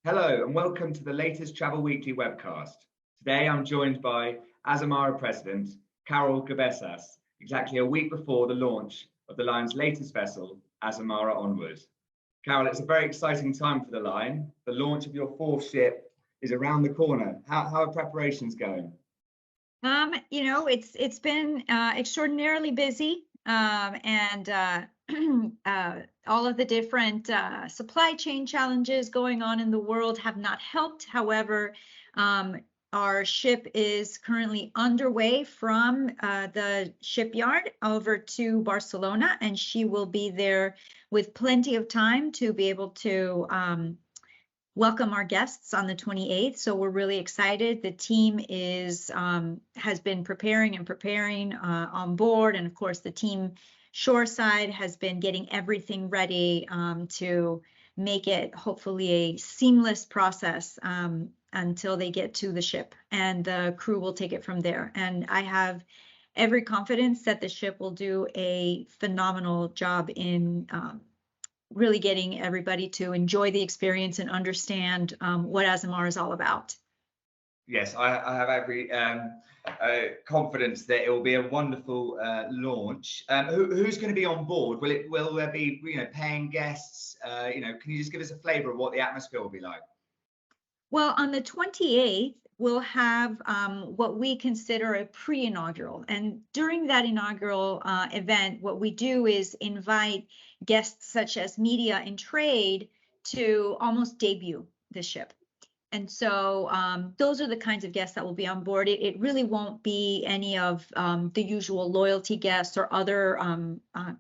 Hello and welcome to the latest Travel Weekly webcast. Today I'm joined by Azamara President Carol Cabezas, exactly a week before the launch of the line's latest vessel, Azamara Onward. Carol, it's a very exciting time for the line. The launch of your fourth ship is around the corner. How are preparations going? It's been extraordinarily busy, and all of the different supply chain challenges going on in the world have not helped. However, our ship is currently underway from the shipyard over to Barcelona, and she will be there with plenty of time to be able to welcome our guests on the 28th. So we're really excited. The team has been preparing on board. And of course, the team shoreside has been getting everything ready to make it hopefully a seamless process until they get to the ship, and the crew will take it from there. And I have every confidence that the ship will do a phenomenal job in really getting everybody to enjoy the experience and understand what Azamara is all about. Yes, I have every confidence that it will be a wonderful launch. Who's going to be on board? Will there be paying guests? Can you just give us a flavour of what the atmosphere will be like? Well, on the 28th, we'll have what we consider a pre-inaugural. And during that inaugural event, what we do is invite guests such as media and trade to almost debut the ship. And so those are the kinds of guests that will be on board. It really won't be any of the usual loyalty guests or other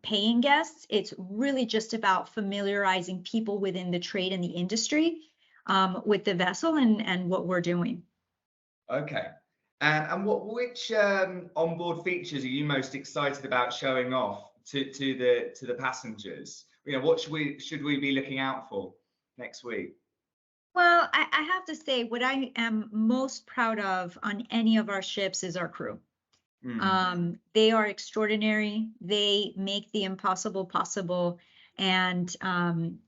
paying guests. It's really just about familiarizing people within the trade and the industry with the vessel and what we're doing. Okay. And which onboard features are you most excited about showing off to the passengers? What should we be looking out for next week? Well, I have to say, what I am most proud of on any of our ships is our crew. They are extraordinary. They make the impossible possible. And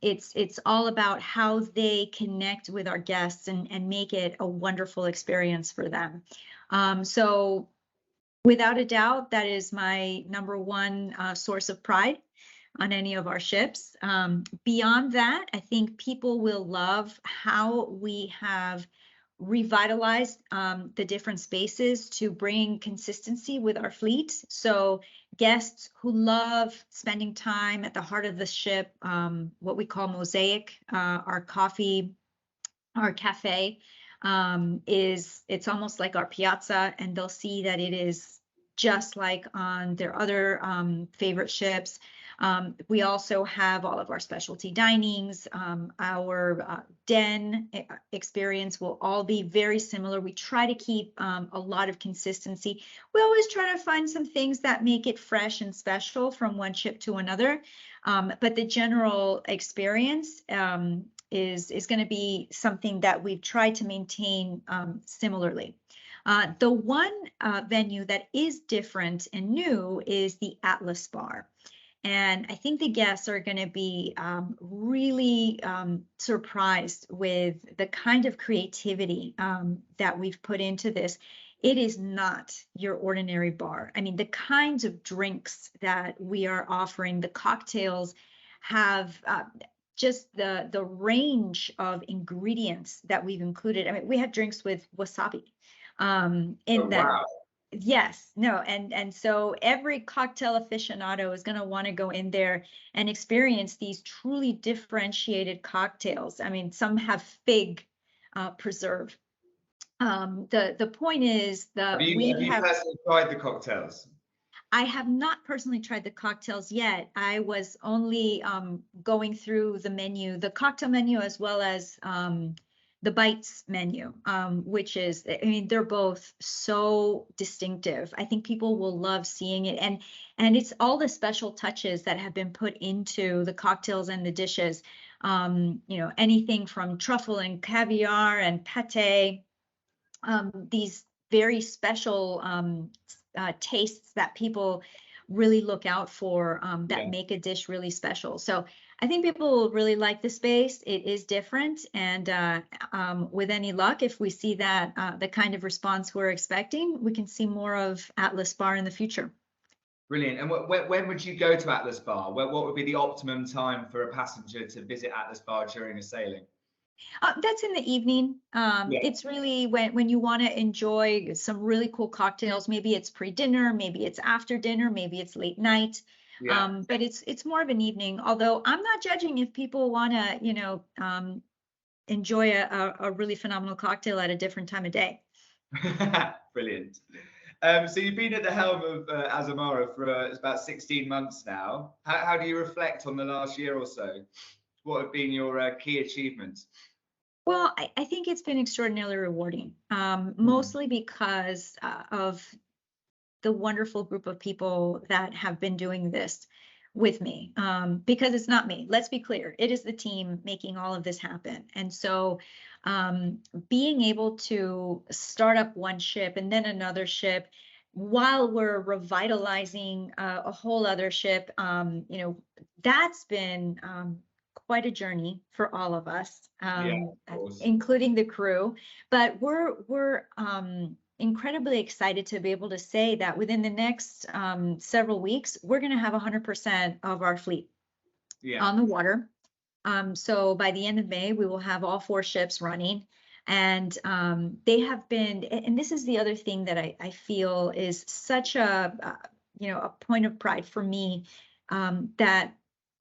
it's all about how they connect with our guests and make it a wonderful experience for them. So without a doubt, that is my number one source of pride on any of our ships. Beyond that, I think people will love how we have revitalized the different spaces to bring consistency with our fleet. So guests who love spending time at the heart of the ship, what we call Mosaic, our coffee, our cafe, it's almost like our piazza, and they'll see that it is just like on their other favorite ships. We also have all of our specialty dinings. Our den experience will all be very similar. We try to keep a lot of consistency. We always try to find some things that make it fresh and special from one ship to another. But the general experience is going to be something that we've tried to maintain similarly. The one venue that is different and new is the Atlas Bar. And I think the guests are going to be really surprised with the kind of creativity that we've put into this. It is not your ordinary bar. I mean, the kinds of drinks that we are offering, the cocktails have just the range of ingredients that we've included. I mean, we had drinks with wasabi in them. Wow. Yes, no, and so every cocktail aficionado is going to want to go in there and experience these truly differentiated cocktails. I mean, some have fig preserve. The point is that Have you personally tried the cocktails? I have not personally tried the cocktails yet. I was only going through the menu, the cocktail menu, as well as the bites menu, which is, I mean, they're both so distinctive. I think people will love seeing it. And it's all the special touches that have been put into the cocktails and the dishes. Anything from truffle and caviar and pate, these very special tastes that people really look out for that make a dish really special. So I think people will really like the space. It is different, and with any luck, if we see that the kind of response we're expecting, we can see more of Atlas Bar in the future. Brilliant. And when would you go to Atlas Bar? What would be the optimum time for a passenger to visit Atlas Bar during a sailing? That's in the evening. Yeah. It's really when you want to enjoy some really cool cocktails. Maybe it's pre-dinner, maybe it's after dinner, maybe it's late night. Yeah. But it's more of an evening. Although I'm not judging if people want to, enjoy a really phenomenal cocktail at a different time of day. Brilliant. So you've been at the helm of Azamara for it's about 16 months now. How do you reflect on the last year or so? What have been your key achievements? Well, I think it's been extraordinarily rewarding, mostly because of the wonderful group of people that have been doing this with me, because it's not me. Let's be clear. It is the team making all of this happen. And so being able to start up one ship and then another ship while we're revitalizing a whole other ship, that's been quite a journey for all of us, including the crew. But we're incredibly excited to be able to say that within the next several weeks, we're going to have 100% of our fleet on the water. So by the end of May, we will have all 4 ships running. And they have been, and this is the other thing that I feel is such a point of pride for me, that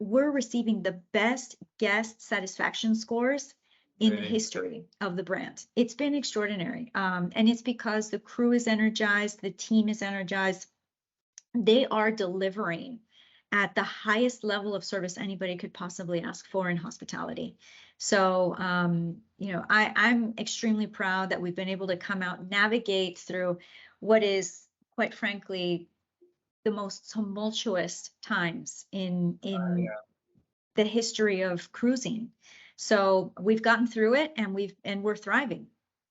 we're receiving the best guest satisfaction scores in the history of the brand. It's been extraordinary. And it's because the crew is energized, the team is energized. They are delivering at the highest level of service anybody could possibly ask for in hospitality. So, I'm extremely proud that we've been able to come out, navigate through what is, quite frankly, the most tumultuous times in the history of cruising. So we've gotten through it, and we're thriving.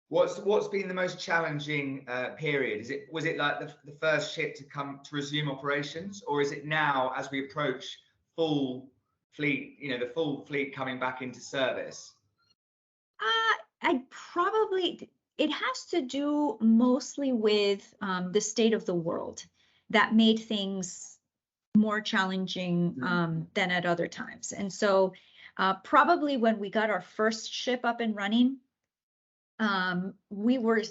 What's been the most challenging period? Was it like the first ship to resume operations, or is it now as we approach full fleet, the full fleet coming back into service? It has to do mostly with the state of the world that made things more challenging than at other times. And so probably when we got our first ship up and running, we were,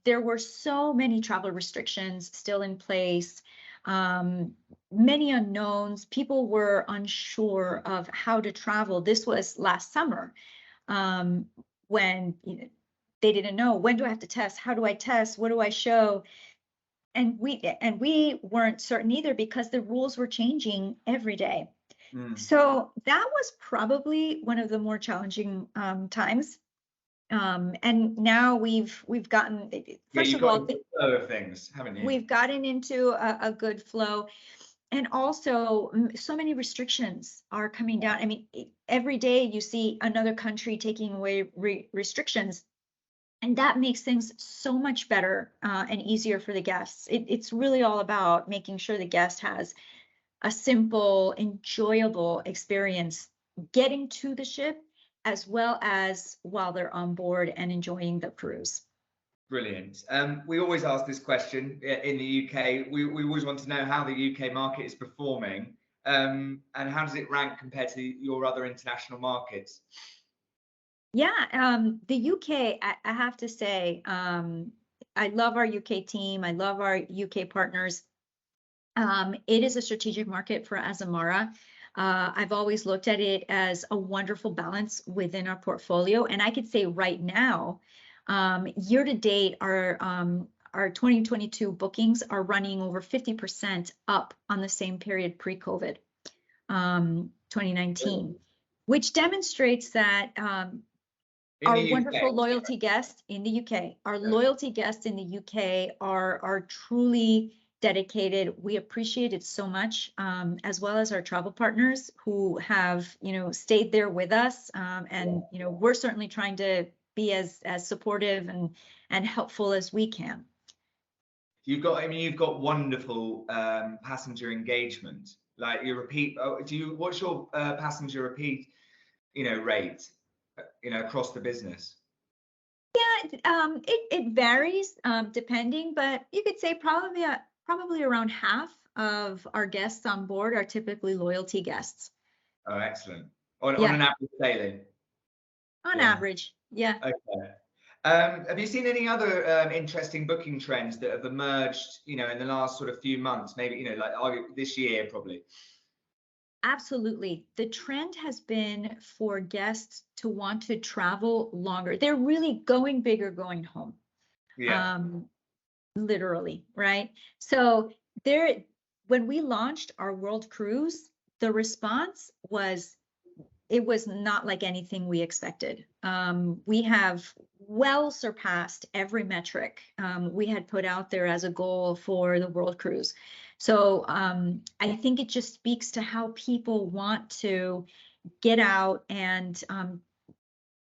there were so many travel restrictions still in place, many unknowns. People were unsure of how to travel. This was last summer, when they didn't know, when do I have to test? How do I test? What do I show? And we weren't certain either, because the rules were changing every day. So that was probably one of the more challenging times. And now we've gotten, first of all, the flow of things, haven't you? We've gotten into a good flow. And also, so many restrictions are coming down. I mean, every day you see another country taking away restrictions. And that makes things so much better and easier for the guests. It's really all about making sure the guest has a simple, enjoyable experience getting to the ship, as well as while they're on board and enjoying the cruise. Brilliant. We always ask this question in the UK. We always want to know how the UK market is performing, and how does it rank compared to your other international markets? Yeah, the UK, I have to say, I love our UK team. I love our UK partners. It is a strategic market for Azamara. I've always looked at it as a wonderful balance within our portfolio. And I could say right now, year to date, our 2022 bookings are running over 50% up on the same period pre-COVID, 2019, which demonstrates that our wonderful loyalty guests in the UK, our loyalty guests in the UK are truly dedicated. We appreciate it so much, as well as our travel partners who have, stayed there with us. And we're certainly trying to be as supportive and helpful as we can. You've got wonderful passenger engagement. Like you repeat, what's your passenger repeat, rate, across the business? Yeah, it varies depending, but you could say probably around half of our guests on board are typically loyalty guests. Oh, excellent. On Yeah, an average sailing? on Yeah. average, yeah. Okay. Have you seen any other interesting booking trends that have emerged, in the last sort of few months, maybe, like this year probably? Absolutely. The trend has been for guests to want to travel longer. They're really going big or going home. Yeah. Literally, right? So there, when we launched our world cruise, the response was, it was not like anything we expected. We have well surpassed every metric we had put out there as a goal for the world cruise. So I think it just speaks to how people want to get out and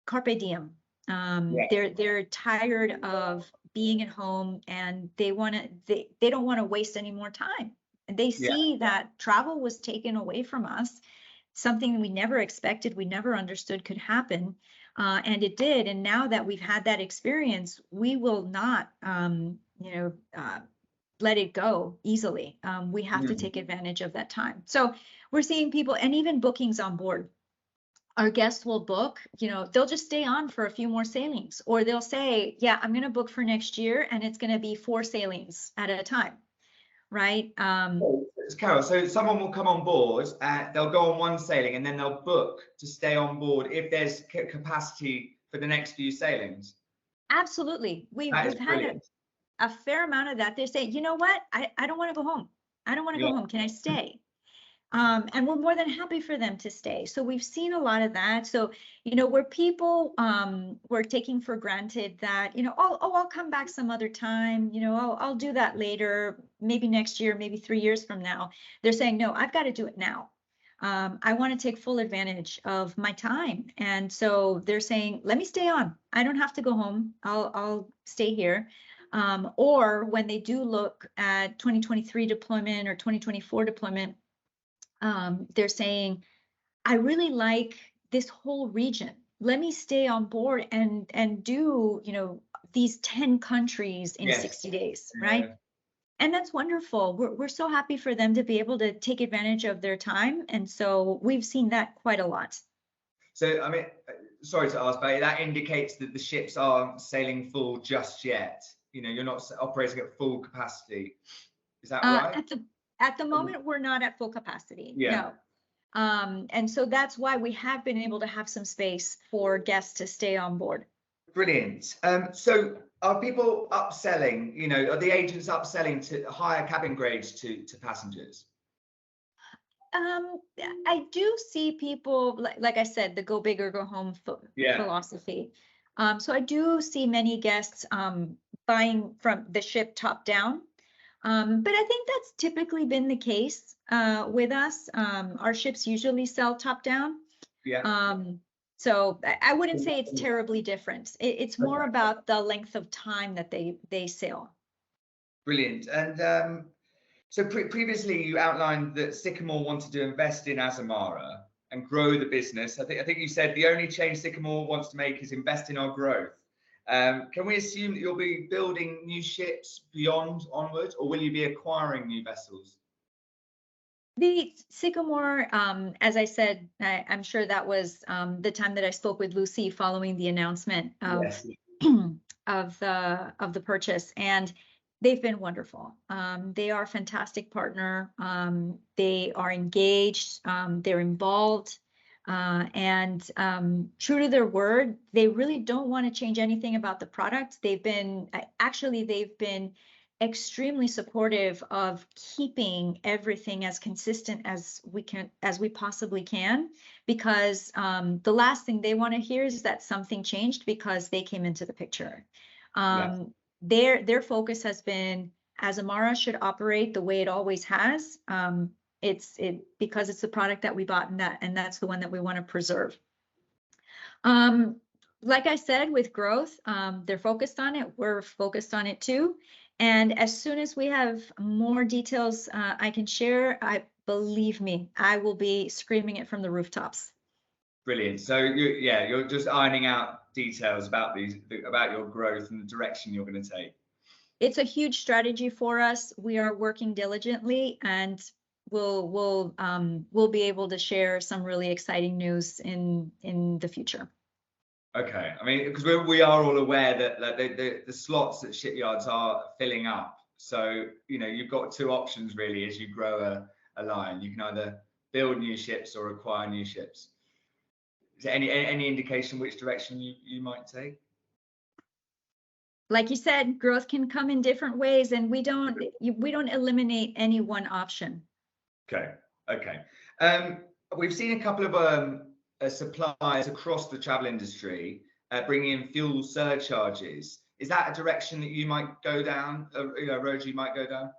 carpe diem. Yeah. They're tired of being at home, and they don't want to waste any more time. And they Yeah. see that travel was taken away from us, something we never expected, we never understood could happen, and it did. And now that we've had that experience, we will not, let it go easily. We have to take advantage of that time. So we're seeing people, and even bookings on board. Our guests will book, they'll just stay on for a few more sailings, or they'll say, yeah, I'm going to book for next year, and it's going to be 4 sailings at a time, right? Carol, so someone will come on board, they'll go on one sailing, and then they'll book to stay on board if there's capacity for the next few sailings. Absolutely. We've had a fair amount of that. They say, you know what, I don't want to go home. I don't want to go home. Can I stay? And we're more than happy for them to stay. So we've seen a lot of that. So, where people were taking for granted that, I'll come back some other time, I'll do that later, maybe next year, maybe 3 years from now. They're saying, no, I've got to do it now. I want to take full advantage of my time. And so they're saying, let me stay on. I don't have to go home. I'll stay here. Or when they do look at 2023 deployment or 2024 deployment, they're saying, I really like this whole region. Let me stay on board and do, these 10 countries in 60 days, right? And that's wonderful. We're so happy for them to be able to take advantage of their time. And so we've seen that quite a lot. So, I mean, sorry to ask, but that indicates that the ships aren't sailing full just yet. You're not operating at full capacity. Is that right? At the moment, we're not at full capacity. Yeah. No. And so that's why we have been able to have some space for guests to stay on board. Brilliant. So are people upselling, are the agents upselling to higher cabin grades to passengers? I do see people, like I said, the go big or go home philosophy. So I do see many guests buying from the ship top down. But I think that's typically been the case with us. Our ships usually sell top down. Yeah. So I wouldn't say it's terribly different. It's more about the length of time that they sail. Brilliant. And so previously you outlined that Sycamore wanted to invest in Azamara and grow the business. I think you said the only change Sycamore wants to make is invest in our growth. Can we assume that you'll be building new ships onwards, or will you be acquiring new vessels? The Sycamore, as I said, I'm sure that was the time that I spoke with Lucy following the announcement of of the purchase, and they've been wonderful. They are a fantastic partner. They are engaged. They're involved. And true to their word, they really don't want to change anything about the product. They've been extremely supportive of keeping everything as consistent as we possibly can, because the last thing they want to hear is that something changed because they came into the picture. Their focus has been Azamara should operate the way it always has. Because it's the product that we bought, and that's the one that we want to preserve. Like I said, with growth, they're focused on it. We're focused on it too. And as soon as we have more details I can share, believe me, I will be screaming it from the rooftops. Brilliant. So you're just ironing out details about about your growth and the direction you're going to take. It's a huge strategy for us. We are working diligently, and we'll be able to share some really exciting news in the future. Okay. I mean, because we are all aware that the slots at shipyards are filling up. So, you've got two options really as you grow a line. You can either build new ships or acquire new ships. Is there any indication which direction you might take? Like you said, growth can come in different ways, and we don't eliminate any one option. Okay. We've seen a couple of suppliers across the travel industry bringing in fuel surcharges. Is that a direction that you might go down, a road you might go down?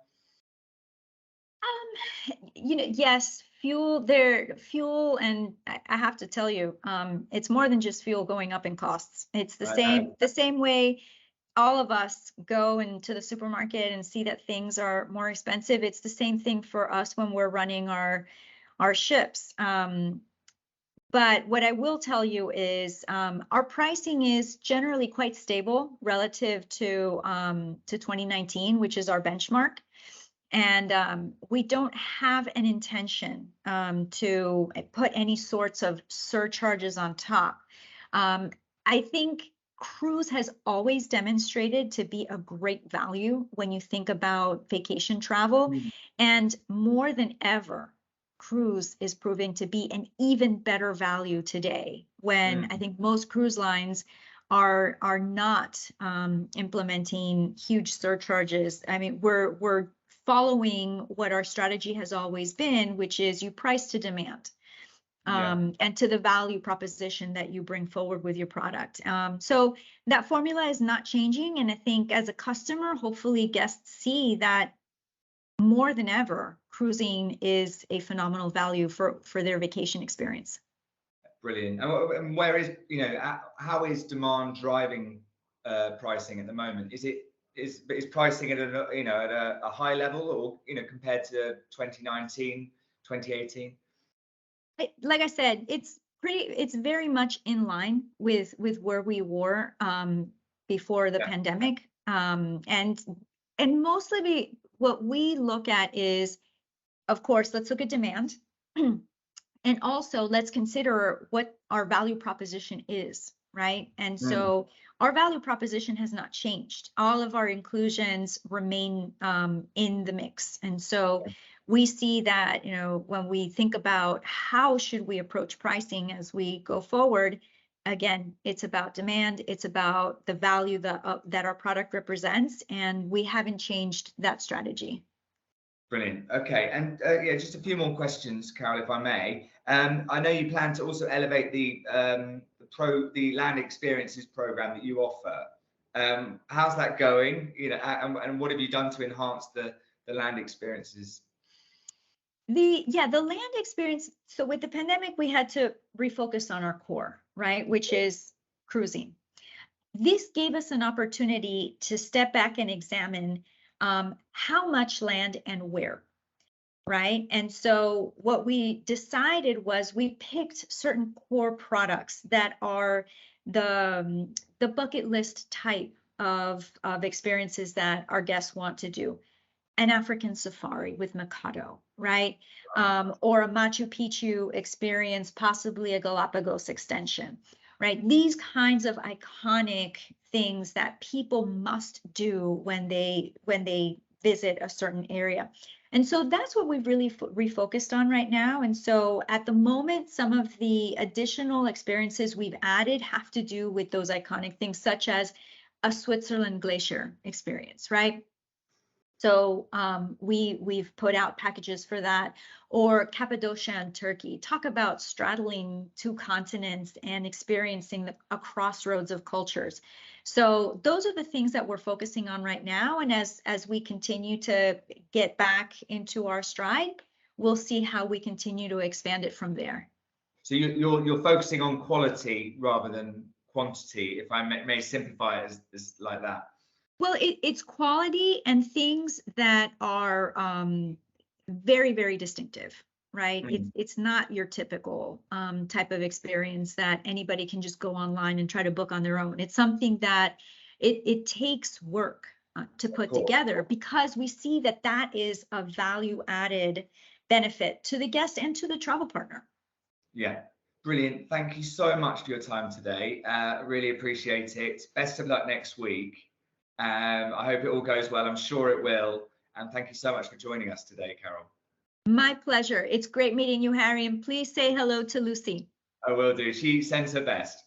Yes, fuel, and I have to tell you, it's more than just fuel going up in costs. It's the same way all of us go into the supermarket and see that things are more expensive. It's the same thing for us when we're running our ships. But what I will tell you is our pricing is generally quite stable relative to 2019, which is our benchmark. And we don't have an intention to put any sorts of surcharges on top. I think cruise has always demonstrated to be a great value when you think about vacation travel. Mm-hmm. And more than ever, cruise is proving to be an even better value today when I think most cruise lines are not implementing huge surcharges. I mean, we're following what our strategy has always been, which is you price to demand. And to the value proposition that you bring forward with your product. So that formula is not changing. And I think as a customer, hopefully guests see that more than ever, cruising is a phenomenal value for their vacation experience. Brilliant. And where is, how is demand driving pricing at the moment? Is pricing at a high level, or, compared to 2019, 2018? Like I said, it's very much in line with where we were before the pandemic. And mostly what we look at is, of course, let's look at demand. And also let's consider what our value proposition is, right? And so our value proposition has not changed. All of our inclusions remain in the mix. And so we see that, when we think about how should we approach pricing as we go forward, again, it's about demand. It's about the value that our product represents. And we haven't changed that strategy. Brilliant. Okay. And just a few more questions, Carol, if I may. I know you plan to also elevate the land experiences program that you offer. How's that going? And what have you done to enhance the land experiences? The land experience. So with the pandemic, we had to refocus on our core, right? Which is cruising. This gave us an opportunity to step back and examine how much land and where, right? And so what we decided was we picked certain core products that are the bucket list type of experiences that our guests want to do. An African safari with Mikado, right? Or a Machu Picchu experience, possibly a Galapagos extension, right? These kinds of iconic things that people must do when they visit a certain area. And so that's what we've really refocused on right now. And so at the moment, some of the additional experiences we've added have to do with those iconic things, such as a Switzerland glacier experience, right? So we've put out packages for that, or Cappadocia and Turkey. Talk about straddling two continents and experiencing a crossroads of cultures. So those are the things that we're focusing on right now. And as we continue to get back into our stride, we'll see how we continue to expand it from there. So you're focusing on quality rather than quantity, if I may simplify it as like that. Well, it's quality and things that are very, very distinctive, right? Mm. It's not your typical type of experience that anybody can just go online and try to book on their own. It's something that it takes work to put together, because we see that that is a value added benefit to the guest and to the travel partner. Yeah, brilliant. Thank you so much for your time today. Really appreciate it. Best of luck next week. I hope it all goes well. I'm sure it will. And thank you so much for joining us today, Carol. My pleasure. It's great meeting you, Harry, and please say hello to Lucy. I will do. She sends her best.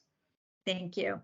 Thank you.